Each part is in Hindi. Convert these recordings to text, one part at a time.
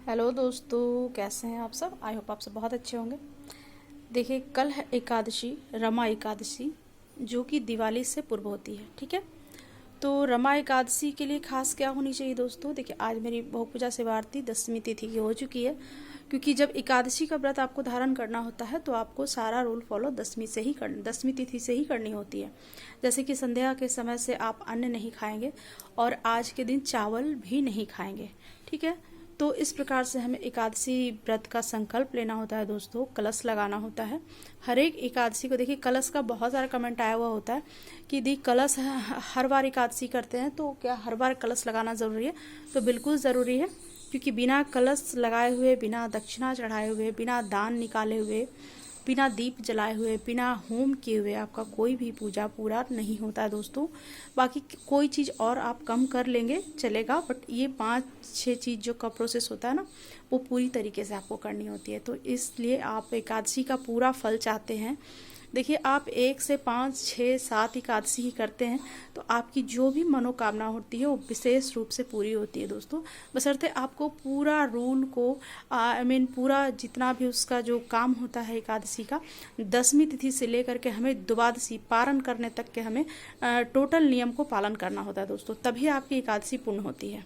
हेलो दोस्तों, कैसे हैं आप सब। आई होप आप सब बहुत अच्छे होंगे। देखिए, कल है एकादशी, रमा एकादशी, जो कि दिवाली से पूर्व होती है। ठीक है, तो रमा एकादशी के लिए खास क्या होनी चाहिए दोस्तों। देखिए, आज मेरी भोग पूजा शिव आरती 10वीं तिथि की हो चुकी है। क्योंकि जब एकादशी का व्रत आपको धारण करना होता है तो आपको सारा रूल फॉलो 10वीं तिथि से ही करनी होती है। जैसे कि संध्या के समय से आप अन्न नहीं खाएंगे और आज के दिन चावल भी नहीं खाएंगे। ठीक है, तो इस प्रकार से हमें एकादशी व्रत का संकल्प लेना होता है दोस्तों। कलश लगाना होता है हर एक एकादशी को। देखिए, कलश का बहुत सारा कमेंट आया हुआ होता है कि दी कलश हर बार एकादशी करते हैं तो क्या हर बार कलश लगाना ज़रूरी है। तो बिल्कुल ज़रूरी है, क्योंकि बिना कलश लगाए हुए, बिना दक्षिणा चढ़ाए हुए, बिना दान निकाले हुए, बिना दीप जलाए हुए, बिना होम किए हुए आपका कोई भी पूजा पूरा नहीं होता है दोस्तों। बाकी कोई चीज़ और आप कम कर लेंगे चलेगा, बट ये 5-6 चीज़ जो का प्रोसेस होता है ना, वो पूरी तरीके से आपको करनी होती है। तो इसलिए आप एकादशी का पूरा फल चाहते हैं। देखिए, आप 1 से 5, 6, 7 एकादशी ही करते हैं तो आपकी जो भी मनोकामना होती है वो विशेष रूप से पूरी होती है दोस्तों। बशर्ते आपको पूरा रूल को पूरा जितना भी उसका जो काम होता है एकादशी का, 10वीं तिथि से लेकर के हमें द्वादशी पारण करने तक के हमें टोटल नियम को पालन करना होता है दोस्तों, तभी आपकी एकादशी पूर्ण होती है।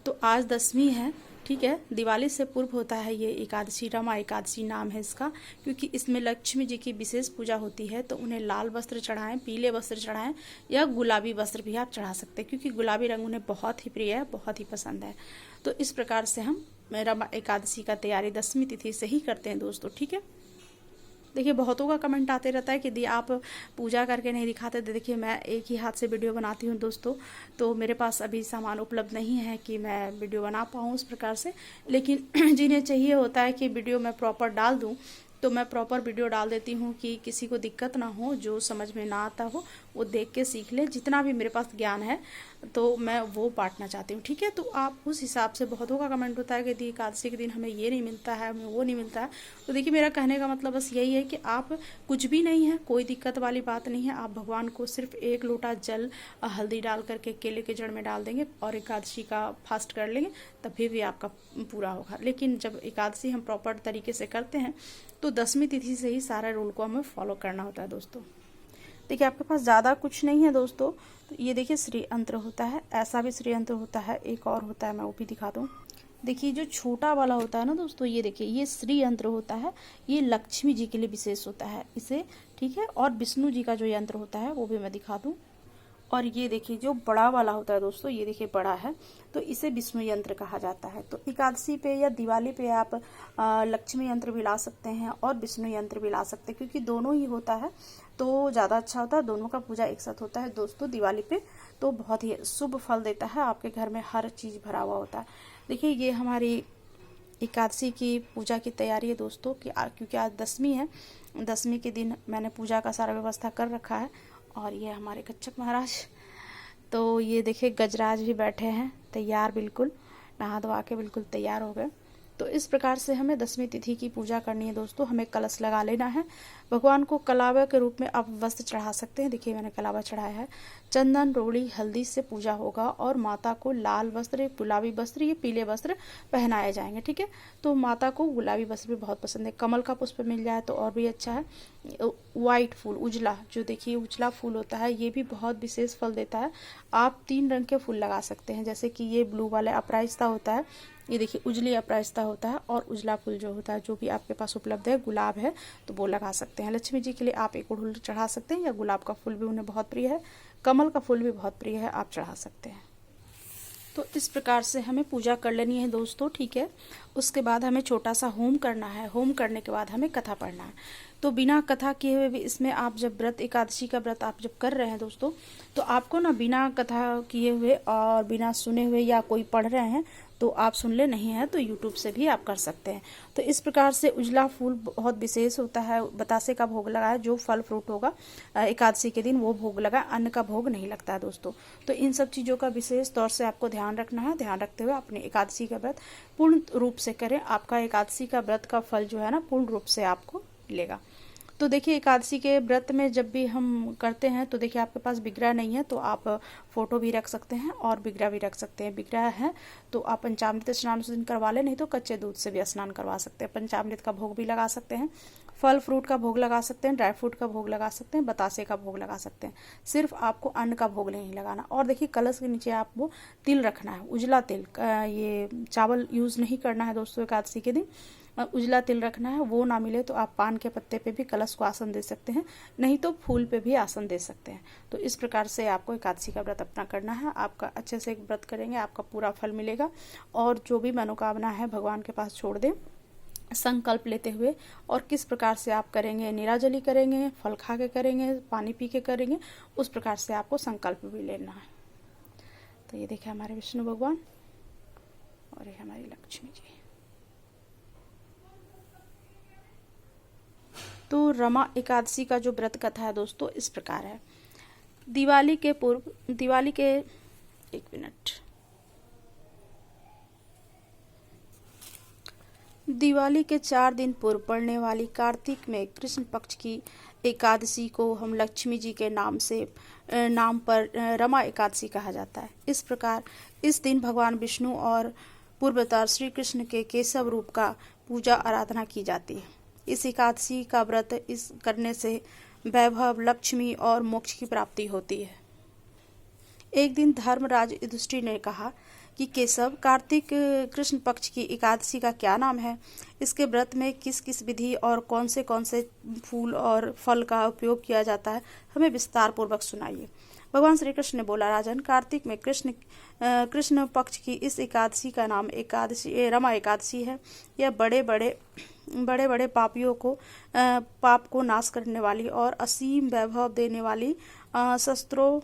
तो आज 10वीं है। ठीक है, दिवाली से पूर्व होता है ये एकादशी, रमा एकादशी नाम है इसका। क्योंकि इसमें लक्ष्मी जी की विशेष पूजा होती है, तो उन्हें लाल वस्त्र चढ़ाएं, पीले वस्त्र चढ़ाएं या गुलाबी वस्त्र भी आप चढ़ा सकते हैं, क्योंकि गुलाबी रंग उन्हें बहुत ही प्रिय है, बहुत ही पसंद है। तो इस प्रकार से हम रमा एकादशी का तैयारी 10वीं तिथि से ही करते हैं दोस्तों। ठीक है, देखिए, बहुतों का कमेंट आते रहता है कि दी आप पूजा करके नहीं दिखाते। देखिए, मैं एक ही हाथ से वीडियो बनाती हूँ दोस्तों, तो मेरे पास अभी सामान उपलब्ध नहीं है कि मैं वीडियो बना पाऊँ उस प्रकार से। लेकिन जिन्हें चाहिए होता है कि वीडियो मैं प्रॉपर डाल दूँ, तो मैं प्रॉपर वीडियो डाल देती हूँ कि किसी को दिक्कत ना हो, जो समझ में ना आता हो वो देख के सीख ले। जितना भी मेरे पास ज्ञान है तो मैं वो बांटना चाहती हूँ। ठीक है, तो आप उस हिसाब से, बहुतों का कमेंट होता है कि दी एकादशी के दिन हमें ये नहीं मिलता है, हमें वो नहीं मिलता है। तो देखिए, मेरा कहने का मतलब बस यही है कि आप कुछ भी नहीं है, कोई दिक्कत वाली बात नहीं है। आप भगवान को सिर्फ 1 लोटा जल हल्दी डाल करके केले के जड़ में डाल देंगे और एकादशी का फास्ट कर लेंगे, तभी भी आपका पूरा होगा। लेकिन जब एकादशी हम प्रॉपर तरीके से करते हैं तो 10वीं तिथि से ही सारा रूल को हमें फॉलो करना होता है दोस्तों। देखिए, आपके पास ज़्यादा कुछ नहीं है दोस्तों। तो ये देखिए, श्री यंत्र होता है, ऐसा भी श्री यंत्र होता है, एक और होता है, मैं वो भी दिखा दूँ। देखिए, जो छोटा वाला होता है ना दोस्तों, ये देखिए, ये श्री यंत्र होता है, ये लक्ष्मी जी के लिए विशेष होता है इसे। ठीक है, और विष्णु जी का जो यंत्र होता है वो भी मैं दिखा दूँ। और ये देखिए, जो बड़ा वाला होता है दोस्तों, ये देखिए बड़ा है, तो इसे विष्णु यंत्र कहा जाता है। तो एकादशी पे या दिवाली पे आप लक्ष्मी यंत्र भी ला सकते हैं और विष्णु यंत्र भी ला सकते हैं, क्योंकि दोनों ही होता है तो ज़्यादा अच्छा होता है। दोनों का पूजा एक साथ होता है दोस्तों दिवाली पे, तो बहुत ही शुभ फल देता है। आपके घर में हर चीज़ भरा हुआ होता है। देखिए, ये हमारी एकादशी की पूजा की तैयारी है दोस्तों, कि क्योंकि आज 10वीं है, 10वीं के दिन मैंने पूजा का सारा व्यवस्था कर रखा है। और ये हमारे कच्छप महाराज, तो ये देखिए गजराज भी बैठे हैं तैयार, बिल्कुल नहा धोवा के बिल्कुल तैयार हो गए। तो इस प्रकार से हमें 10वीं तिथि की पूजा करनी है दोस्तों। हमें कलश लगा लेना है। भगवान को कलावा के रूप में आप वस्त्र चढ़ा सकते हैं। देखिए, मैंने कलावा चढ़ाया है। चंदन, रोड़ी, हल्दी से पूजा होगा और माता को लाल वस्त्र, गुलाबी वस्त्र, ये पीले वस्त्र पहनाए जाएंगे। ठीक है, तो माता को गुलाबी वस्त्र भी बहुत पसंद है। कमल का पुष्प मिल जाए तो और भी अच्छा है। वाइट फूल, उजला, जो देखिए उजला फूल होता है, ये भी बहुत विशेष फल देता है। आप 3 रंग के फूल लगा सकते हैं, जैसे कि ये ब्लू वाला अपराजिता होता है, ये देखिए उजली अपराजिता होता है, और उजला फूल जो होता है, जो भी आपके पास उपलब्ध है, गुलाब है तो वो लगा सकते हैं। लक्ष्मी जी के लिए आप एक अड़हुल चढ़ा सकते हैं, या गुलाब का फूल भी उन्हें बहुत प्रिय है, कमल का फूल भी बहुत प्रिय है, आप चढ़ा सकते हैं। तो इस प्रकार से हमें पूजा कर लेनी है दोस्तों। ठीक है, उसके बाद हमें छोटा सा होम करना है। होम करने के बाद हमें कथा पढ़ना है। तो बिना कथा किए हुए भी इसमें आप जब व्रत, एकादशी का व्रत आप जब कर रहे हैं दोस्तों, तो आपको ना बिना कथा किए हुए और बिना सुने हुए, या कोई पढ़ रहे हैं तो आप सुन ले, नहीं है तो यूट्यूब से भी आप कर सकते हैं। तो इस प्रकार से उजला फूल बहुत विशेष होता है। बतासे का भोग लगाए, जो फल फ्रूट होगा एकादशी के दिन वो भोग लगाए, अन्न का भोग नहीं लगता है दोस्तों। तो इन सब चीज़ों का विशेष तौर से आपको ध्यान रखना है। ध्यान रखते हुए अपने एकादशी का व्रत पूर्ण रूप से करें। आपका एकादशी का व्रत का फल जो है ना, पूर्ण रूप से आपको मिलेगा। तो देखिए एकादशी के व्रत में जब भी हम करते हैं तो देखिए आपके पास विग्रह नहीं है तो आप फोटो भी रख सकते हैं और विग्रह भी रख सकते हैं। विग्रह है तो आप पंचामृत स्नान उस दिन करवा लें, नहीं तो कच्चे दूध से भी स्नान करवा सकते हैं। पंचामृत का भोग भी लगा सकते हैं, फल फ्रूट का भोग लगा सकते हैं, ड्राई फ्रूट का भोग लगा सकते हैं, बतासे का भोग लगा सकते हैं। सिर्फ आपको अन्न का भोग नहीं लगाना। और देखिए कलश के नीचे आपको तिल रखना है, उजला तिल। ये चावल यूज़ नहीं करना है दोस्तों एकादशी के दिन, उजला तिल रखना है। वो ना मिले तो आप पान के पत्ते पे भी कलश को आसन दे सकते हैं, नहीं तो फूल पे भी आसन दे सकते हैं। तो इस प्रकार से आपको एकादशी का व्रत अपना करना है। आपका अच्छे से व्रत करेंगे, आपका पूरा फल मिलेगा। और जो भी मनोकामना है भगवान के पास छोड़ दें संकल्प लेते हुए। और किस प्रकार से आप करेंगे, निराजली करेंगे, फल खा के करेंगे, पानी पी के करेंगे, उस प्रकार से आपको संकल्प भी लेना है। तो ये देखिए हमारे विष्णु भगवान और ये हमारी लक्ष्मी जी। तो रमा एकादशी का जो व्रत कथा है दोस्तों इस प्रकार है। दिवाली के 4 दिन पूर्व पड़ने वाली कार्तिक में कृष्ण पक्ष की एकादशी को हम लक्ष्मी जी के नाम पर रमा एकादशी कहा जाता है। इस प्रकार इस दिन भगवान विष्णु और पूर्वतार श्री कृष्ण के केशव रूप का पूजा आराधना की जाती है। इस एकादशी का व्रत करने से वैभव, लक्ष्मी और मोक्ष की प्राप्ति होती है। एक दिन धर्मराज युधिष्ठिर ने कहा कि केशव, कार्तिक कृष्ण पक्ष की एकादशी का क्या नाम है? इसके व्रत में किस किस विधि और कौन से फूल और फल का उपयोग किया जाता है, हमें विस्तार पूर्वक सुनाइए। भगवान श्री कृष्ण ने बोला, राजन, कार्तिक में कृष्ण पक्ष की इस एकादशी का नाम रमा एकादशी है। यह बड़े बड़े पाप को नाश करने वाली और असीम वैभव देने वाली, शस्त्रों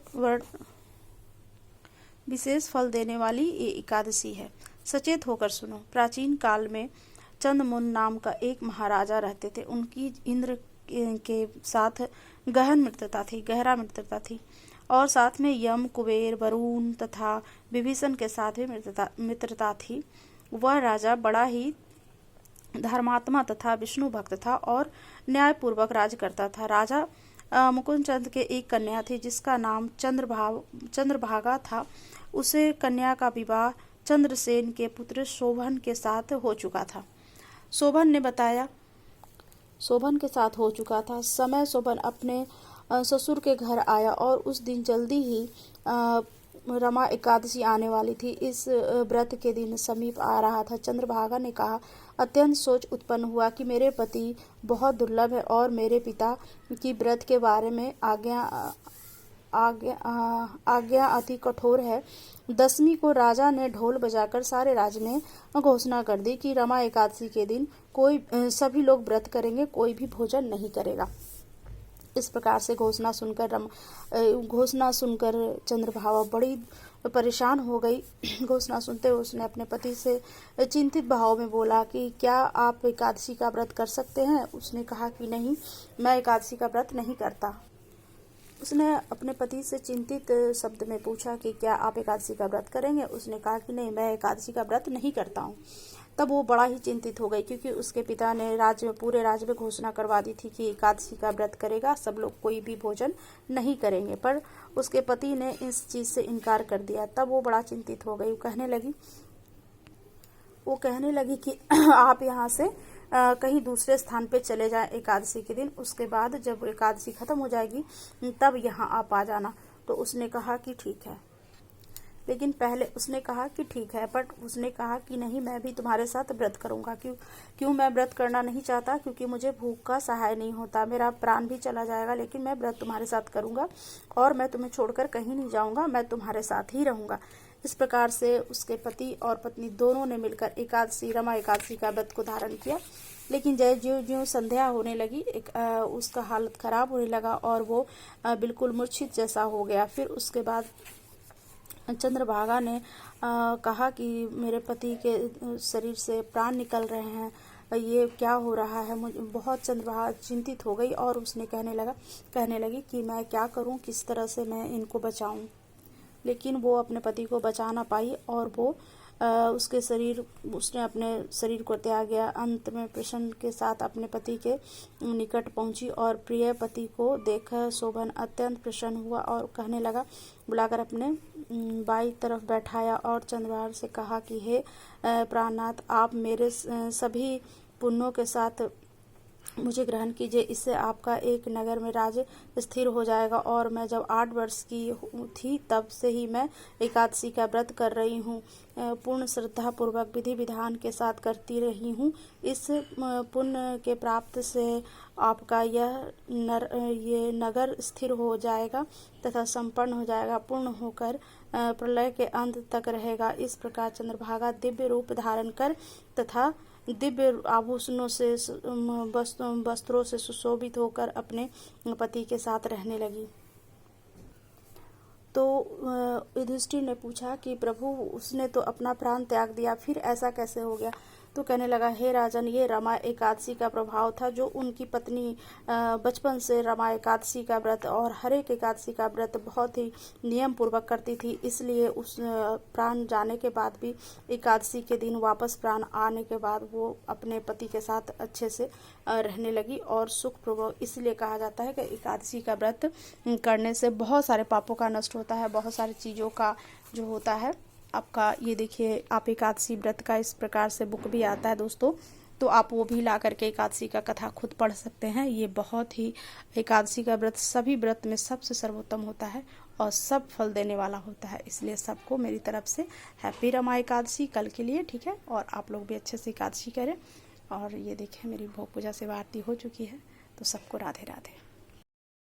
विशेष फल देने वाली ये एकादशी है। सचेत होकर सुनो। प्राचीन काल में चंद्रमुन नाम का एक महाराजा रहते थे। उनकी इंद्र के साथ गहरा मित्रता थी और साथ में यम, कुबेर, वरुण तथा विभीषण के साथ भी मित्रता थी। वह राजा बड़ा ही धर्मात्मा तथा विष्णु भक्त था और न्यायपूर्वक राज करता था। राजा मुकुंद चंद के एक कन्या थी जिसका नाम चंद्रभागा था। उसे कन्या का विवाह चंद्रसेन के पुत्र शोभन के साथ हो चुका था। शोभन के साथ हो चुका था। समय शोभन अपने ससुर के घर आया और उस दिन जल्दी ही रमा एकादशी आने वाली थी। इस व्रत के दिन समीप आ रहा था। चंद्रभागा ने कहा, अत्यंत सोच उत्पन्न हुआ कि मेरे पति बहुत दुर्लभ है और मेरे पिता की व्रत के बारे में आज्ञा अति कठोर है। 10वीं को राजा ने ढोल बजाकर सारे राज्य में घोषणा कर दी कि रमा एकादशी के दिन सभी लोग व्रत करेंगे, कोई भी भोजन नहीं करेगा। इस प्रकार से घोषणा सुनकर चंद्रभागा बड़ी परेशान हो गई। घोषणा सुनते हुए उसने अपने पति से चिंतित भाव में बोला कि क्या आप एकादशी का व्रत कर सकते हैं? उसने कहा कि नहीं, मैं एकादशी का व्रत नहीं करता। उसने अपने पति से चिंतित शब्द में पूछा कि क्या आप एकादशी का व्रत करेंगे? उसने कहा कि नहीं, मैं एकादशी का व्रत नहीं करता हूँ। तब वो बड़ा ही चिंतित हो गई क्योंकि उसके पिता ने पूरे राज्य में घोषणा करवा दी थी कि एकादशी का व्रत करेगा, सब लोग कोई भी भोजन नहीं करेंगे। पर उसके पति ने इस चीज से इनकार कर दिया। तब वो बड़ा चिंतित हो गई। वो कहने लगी कि आप यहाँ से कहीं दूसरे स्थान पे चले जाएं एकादशी के दिन। उसके बाद जब एकादशी खत्म हो जाएगी तब यहाँ आप आ जाना। तो उसने कहा कि ठीक है। लेकिन पहले उसने कहा कि ठीक है, बट उसने कहा कि नहीं, मैं भी तुम्हारे साथ व्रत करूंगा। क्यों मैं व्रत करना नहीं चाहता? क्योंकि मुझे भूख का सहाय नहीं होता, मेरा प्राण भी चला जाएगा, लेकिन मैं व्रत तुम्हारे साथ करूंगा और मैं तुम्हें छोड़कर कहीं नहीं जाऊंगा, मैं तुम्हारे साथ ही रहूंगा। इस प्रकार से उसके पति और पत्नी दोनों ने मिलकर रमा एकादशी का व्रत को धारण किया। लेकिन ज्यों संध्या होने लगी उसका हालत खराब होने लगा और वो बिल्कुल मूर्छित जैसा हो गया। फिर उसके बाद चंद्रभागा ने कहा कि मेरे पति के शरीर से प्राण निकल रहे हैं, ये क्या हो रहा है? मुझे बहुत चंद्रभागा चिंतित हो गई और उसने कहने लगी कि मैं क्या करूं, किस तरह से मैं इनको बचाऊं। लेकिन वो अपने पति को बचा ना पाई और वो उसने अपने शरीर को त्यागा। अंत में प्रसन्न के साथ अपने पति के निकट पहुंची और प्रिय पति को देखकर शोभन अत्यंत प्रसन्न हुआ और कहने लगा, बुलाकर अपने बाई तरफ बैठाया और चंद्रभागा से कहा कि हे प्राणनाथ, आप मेरे सभी पुण्यों के साथ मुझे ग्रहण कीजिए। इससे आपका एक नगर में राज्य स्थिर हो जाएगा। और मैं जब 8 वर्ष की थी तब से ही मैं एकादशी का व्रत कर रही हूँ, पूर्ण श्रद्धा पूर्वक विधि विधान के साथ करती रही हूँ। इस पुण्य के प्राप्त से आपका ये नगर स्थिर हो जाएगा तथा संपन्न हो जाएगा, पूर्ण होकर प्रलय के अंत तक रहेगा। इस प्रकार चंद्रभागा दिव्य रूप धारण कर तथा दिव्य आभूषणों से वस्त्रों से सुशोभित होकर अपने पति के साथ रहने लगी। तो युधिष्ठिर ने पूछा कि प्रभु, उसने तो अपना प्राण त्याग दिया, फिर ऐसा कैसे हो गया? तो कहने लगा, हे राजन, ये रमा एकादशी का प्रभाव था। जो उनकी पत्नी बचपन से रमा एकादशी का व्रत और हर एक एकादशी का व्रत बहुत ही नियम पूर्वक करती थी, इसलिए उस प्राण जाने के बाद भी एकादशी के दिन वापस प्राण आने के बाद वो अपने पति के साथ अच्छे से रहने लगी और सुखपूर्वक। इसलिए कहा जाता है कि एकादशी का व्रत करने से बहुत सारे पापों का नष्ट होता है, बहुत सारी चीज़ों का जो होता है आपका। ये देखिए, आप एकादशी व्रत का इस प्रकार से बुक भी आता है दोस्तों, तो आप वो भी ला करके एकादशी का कथा खुद पढ़ सकते हैं। ये बहुत ही एकादशी का व्रत सभी व्रत में सबसे सर्वोत्तम होता है और सब फल देने वाला होता है। इसलिए सबको मेरी तरफ से हैप्पी रमा एकादशी कल के लिए, ठीक है। और आप लोग भी अच्छे से एकादशी करें। और ये देखिए, मेरी भोग पूजा से आरती हो चुकी है, तो सबको राधे राधे।